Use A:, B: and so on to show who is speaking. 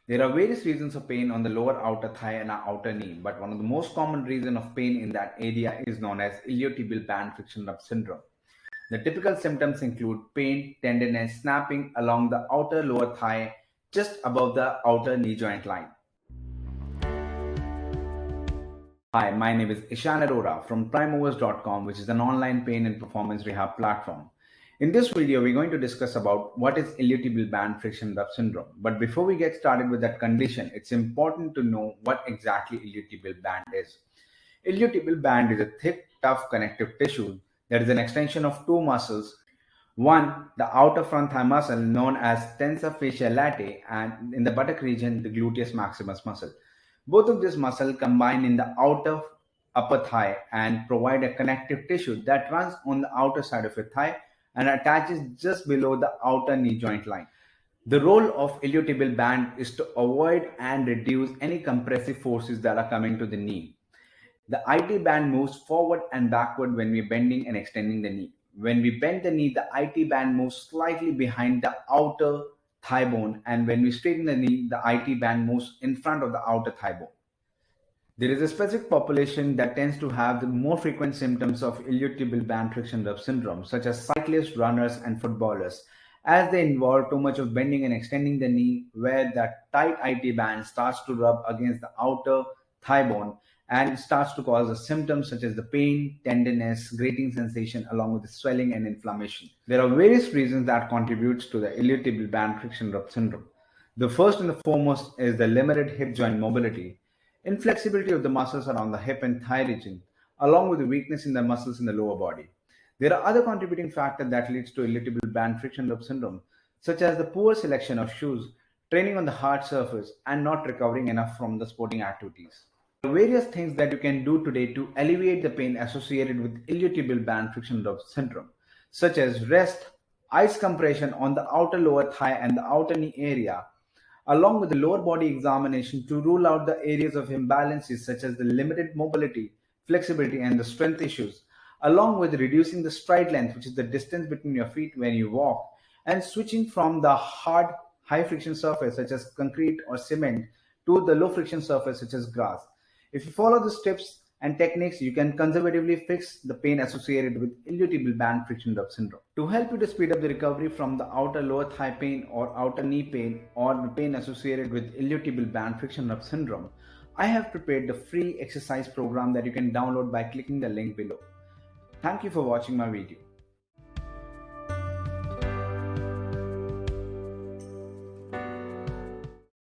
A: There are various reasons of pain on the lower outer thigh and outer knee, but one of the most common reasons of pain in that area is known as iliotibial band friction rub syndrome. The typical symptoms include pain, tenderness, snapping along the outer lower thigh just above the outer knee joint line. Hi, my name is Ishan Arora from PriMovers.com, which is an online pain and performance rehab platform. In this video, we're going to discuss about what is iliotibial band friction rub syndrome. But before we get started with that condition, it's important to know what exactly iliotibial band is. Iliotibial band is a thick, tough connective tissue that is an extension of two muscles. One, the outer front thigh muscle known as tensor fasciae latae, and in the buttock region, the gluteus maximus muscle. Both of these muscles combine in the outer upper thigh and provide a connective tissue that runs on the outer side of your thigh and attaches just below the outer knee joint line. The role of iliotibial band is to avoid and reduce any compressive forces that are coming to the knee. The IT band moves forward and backward when we're bending and extending the knee. When we bend the knee, the IT band moves slightly behind the outer thigh bone, and when we straighten the knee, the IT band moves in front of the outer thigh bone. There is a specific population that tends to have the more frequent symptoms of iliotibial band friction rub syndrome, such as cyclists, runners, and footballers, as they involve too much of bending and extending the knee, where that tight IT band starts to rub against the outer thigh bone and starts to cause the symptoms such as the pain, tenderness, grating sensation, along with the swelling and inflammation. There are various reasons that contributes to the iliotibial band friction rub syndrome. The first and the foremost is the limited hip joint mobility, inflexibility of the muscles around the hip and thigh region, along with the weakness in the muscles in the lower body. There are other contributing factors that leads to iliotibial band friction rub syndrome, such as the poor selection of shoes, training on the hard surface, and not recovering enough from the sporting activities. There are various things that you can do today to alleviate the pain associated with iliotibial band friction rub syndrome, such as rest, ice compression on the outer lower thigh and the outer knee area, along with the lower body examination to rule out the areas of imbalances such as the limited mobility, flexibility, and the strength issues, along with reducing the stride length, which is the distance between your feet when you walk, and switching from the hard, high friction surface such as concrete or cement to the low friction surface such as grass. If you follow the steps and techniques, you can conservatively fix the pain associated with iliotibial band friction rub syndrome. To help you to speed up the recovery from the outer lower thigh pain or outer knee pain or the pain associated with iliotibial band friction rub syndrome, I have prepared the free exercise program that you can download by clicking the link below. Thank you for watching my video.